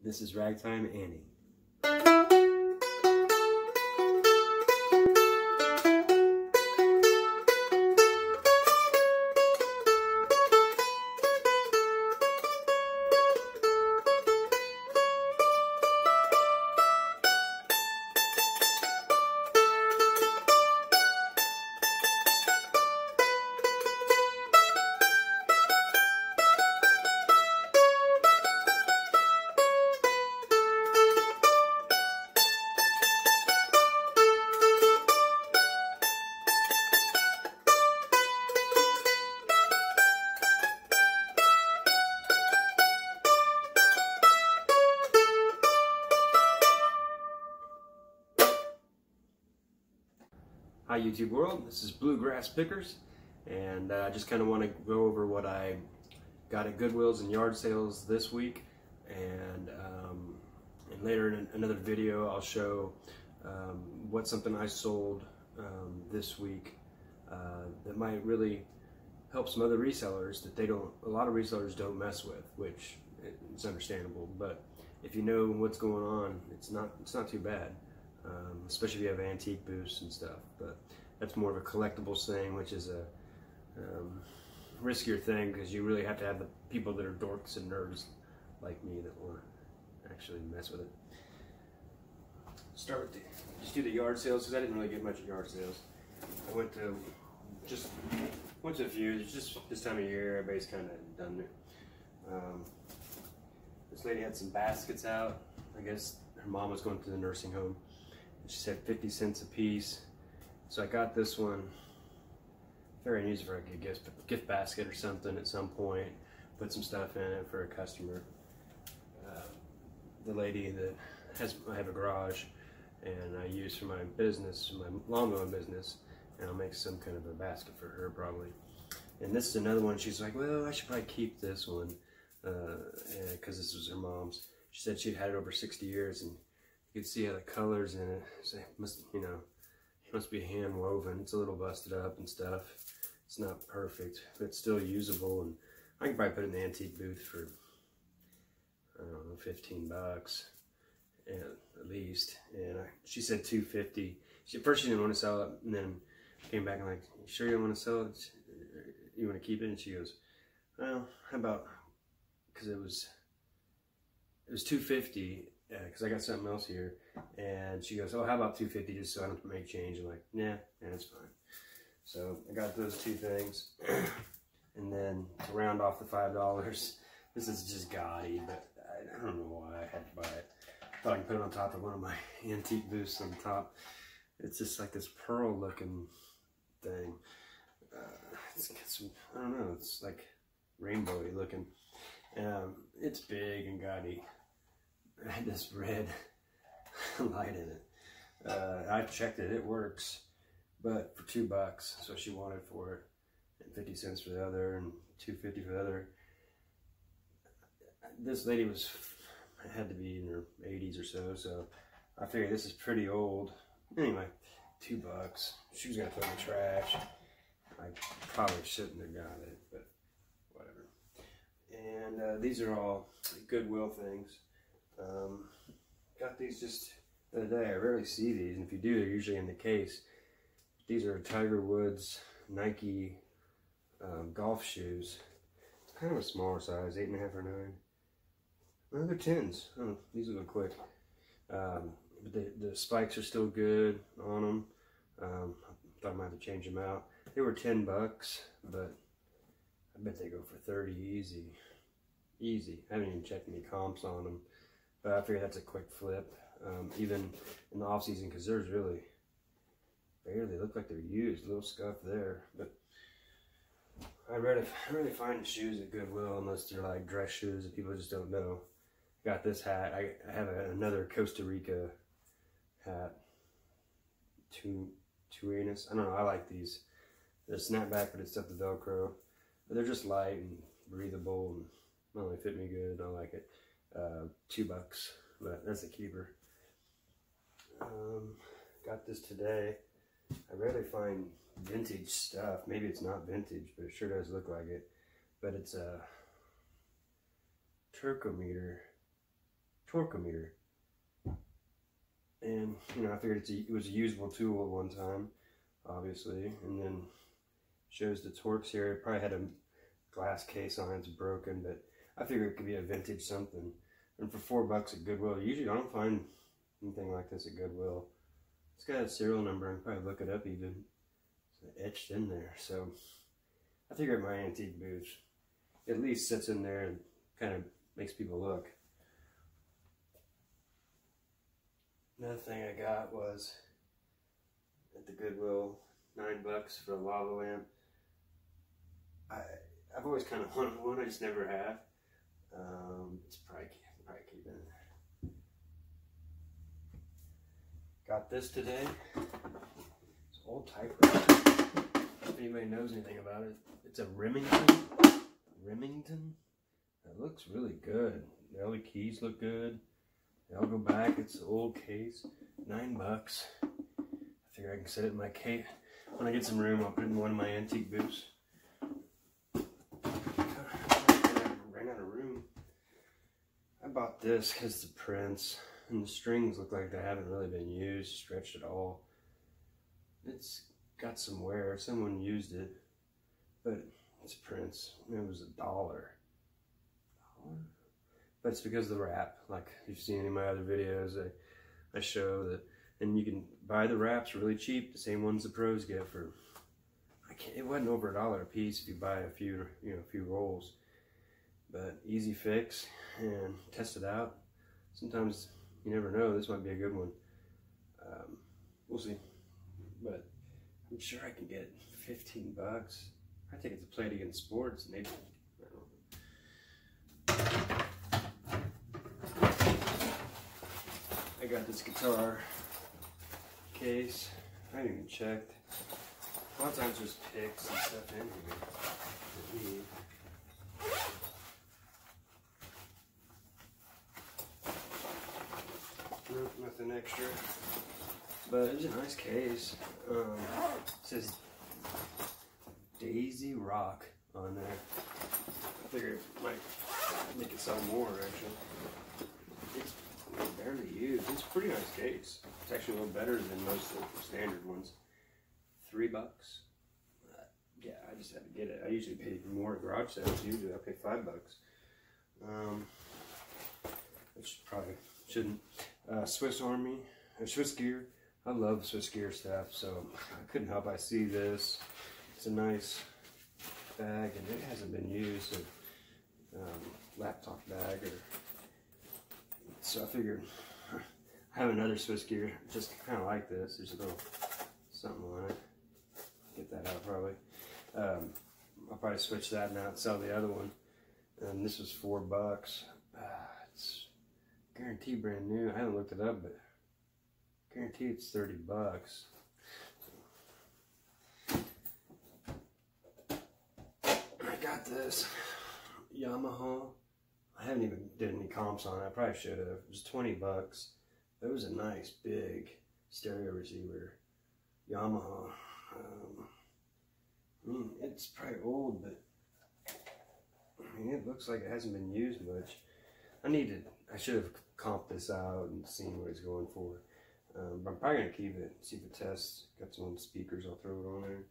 This is Ragtime Annie. Hi YouTube world, this is Bluegrass Pickers, and I just kind of want to go over what I got at Goodwills and yard sales this week, and later in another video I'll show what's something I sold this week that might really help some other resellers that a lot of resellers don't mess with, which is understandable, but if you know what's going on, it's not too bad. Especially if you have antique booths and stuff, but that's more of a collectibles thing, which is a riskier thing because you really have to have the people that are dorks and nerds like me that want to actually mess with it. Start with just do the yard sales because I didn't really get much at yard sales. I went to a few. It's just this time of year, everybody's kind of done it. This lady had some baskets out. I guess her mom was going to the nursing home. She said 50 cents a piece, so I got this one. Figured I'd use it for like a gift basket or something at some point. Put some stuff in it for a customer. The lady that I have a garage, and I use for my business, my lawnmowing business, and I'll make some kind of a basket for her probably. And this is another one. She's like, well, I should probably keep this one because this was her mom's. She said she'd had it over 60 years, and you can see how the colors in it. So it must be hand woven. It's a little busted up and stuff. It's not perfect, but it's still usable. And I can probably put it in the antique booth for, I don't know, 15 bucks at least. And she said $2.50. First she didn't want to sell it, and then came back and like, you sure you don't want to sell it? You want to keep it? And she goes, well, how about, because it was $2.50. Because I got something else here, and she goes, oh, how about $2.50 just so I don't make change? I'm like, nah, that's fine. So I got those two things, and then to round off the $5, this is just gaudy, but I don't know why I had to buy it. I thought I could put it on top of one of my antique booths on top. It's just like this pearl looking thing. It's got some, I don't know, it's like rainbowy looking. It's big and gaudy. I had this red light in it. I checked it, it works, but for $2, so she wanted for it, and 50 cents for the other, and $2.50 for the other. This lady had to be in her 80s or so I figured this is pretty old. Anyway, $2. She was gonna throw it in the trash. I probably shouldn't have got it, but whatever. And these are all Goodwill things. Got these just the other day. I rarely see these, and if you do, they're usually in the case. These are Tiger Woods Nike golf shoes. It's kind of a smaller size, 8.5 or 9. Well, they're 10s. Oh, these will go quick. But the spikes are still good on them. Thought I might have to change them out. They were $10, but I bet they go for 30 easy. Easy. I haven't even checked any comps on them. But I figured that's a quick flip, even in the off season, because there's really barely look like they're used. A little scuff there, but I rarely find shoes at Goodwill unless they're like dress shoes that people just don't know. Got this hat. I have another Costa Rica hat. Tuinas. I don't know. I like these. They're snapback, but it's up the Velcro. But they're just light and breathable, and not only fit me good. I like it. $2, but that's a keeper. Got this today. I rarely find vintage stuff. Maybe it's not vintage, but it sure does look like it. But it's a Turcometer torquemeter. And, you know, I figured it was a usable tool at one time, obviously. And then shows the torques here. It probably had a glass case on it, it's broken, but I figured it could be a vintage something. And for $4 at Goodwill, usually I don't find anything like this at Goodwill. It's got a serial number, and probably look it up even. It's etched in there. So I figure at my antique booth, at least sits in there and kind of makes people look. Another thing I got was at the Goodwill, $9 for a lava lamp. I've always kind of wanted one, I just never have. It's probably keep in there. Got this today. It's an old typewriter. If anybody knows anything about it, it's a Remington. That looks really good. The LED keys look good. They all go back. It's an old case. $9. I figure I can set it in my case. When I get some room, I'll put it in one of my antique booths. Ran out of room. I bought this because the prints and the strings look like they haven't really been used, stretched at all. It's got some wear. Someone used it, but it's prints. It was $1. But it's because of the wrap. Like you've seen in my other videos, I show that, and you can buy the wraps really cheap, the same ones the pros get for, it wasn't over $1 a piece if you buy a few, a few rolls. But easy fix and test it out. Sometimes you never know, this might be a good one. We'll see. But I'm sure I can get 15 bucks. I think it's a Play It Again Sports, maybe. I got this guitar case. I haven't even checked. A lot of times there's picks and stuff in here. Nope, nothing extra. But it was a nice case. It says Daisy Rock on there. I figured it might make it sell more actually. It's barely used. It's a pretty nice case. It's actually a little better than most of the standard ones. $3. Yeah, I just had to get it. I usually pay more at garage sales. Usually I pay $5. Which probably shouldn't. Swiss Army, or Swiss Gear. I love Swiss Gear stuff, so I couldn't help but see this. It's a nice bag, and it hasn't been used. So, laptop bag, so I figured I have another Swiss Gear, just kind of like this. There's a little something on it. Get that out probably. I'll probably switch that now and sell the other one. And this was $4. It's guaranteed brand new. I haven't looked it up, but guaranteed it's $30. I got this Yamaha. I haven't even did any comps on it. I probably should have. It was $20. It was a nice big stereo receiver. Yamaha. I mean, it's probably old, but I mean, it looks like it hasn't been used much. I should have comped this out and seen what it's going for. But I'm probably gonna keep it, see if it tests. Got some speakers, I'll throw it on there,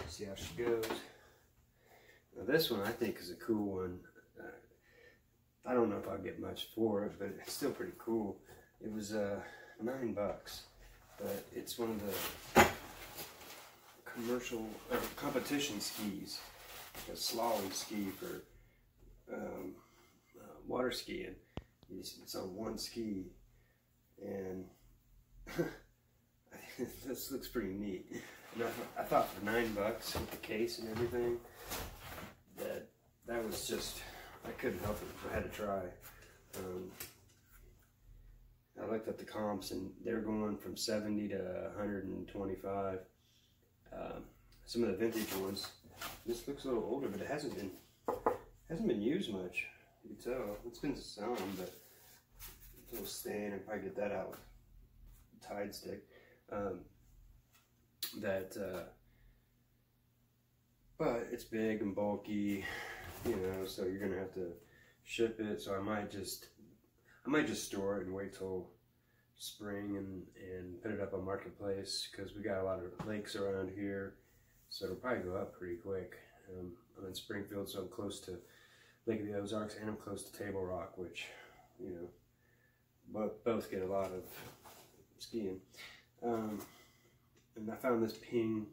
see how she goes. Now this one I think is a cool one. I don't know if I'll get much for it, but it's still pretty cool. It was $9, but it's one of the commercial competition skis, a slalom ski for water skiing. It's on one ski, and this looks pretty neat. And I thought for $9 with the case and everything, that was just, I couldn't help it. I had to try. I looked at the comps, and they're going from 70 to 125. Some of the vintage ones. This looks a little older, but it hasn't been used much. You can tell it's been some, but it's a little stain. I'll probably get that out with a Tide stick. But it's big and bulky, so you're gonna have to ship it. So I might just, I might just store it and wait till spring and put it up on Marketplace, because we got a lot of lakes around here, so it'll probably go up pretty quick. I'm in Springfield, so I'm close to Lake of the Ozarks, and I'm close to Table Rock, which, you know, both get a lot of skiing. And I found this Ping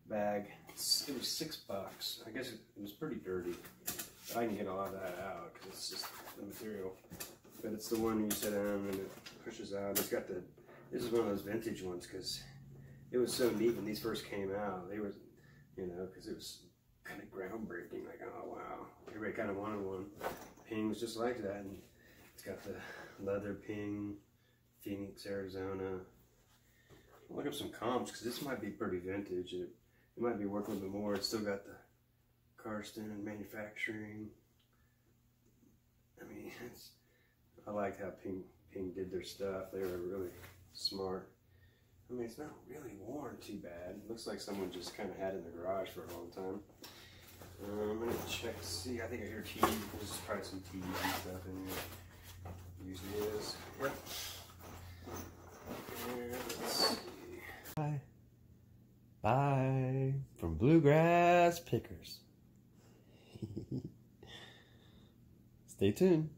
bag. It was $6. I guess it was pretty dirty. But I can get a lot of that out because it's just the material. But it's the one you sit down and it pushes out. It's got the. This is one of those vintage ones because it was so neat when these first came out. They were, you know, because it was kind of groundbreaking. Like, oh wow, everybody kind of wanted one. Ping was just like that, and it's got the leather Ping, Phoenix, Arizona. I'll look up some comps because this might be pretty vintage. It might be worth a little bit more. It's still got the Karsten manufacturing. I mean, I liked how Ping did their stuff. They were really smart. I mean, it's not really worn too bad. It looks like someone just kind of had it in the garage for a long time. I'm gonna check, see, I think I hear TV. There's probably some TV and stuff in here. Usually is. Yep. And let's see. Bye. Bye from Bluegrass Pickers. Stay tuned.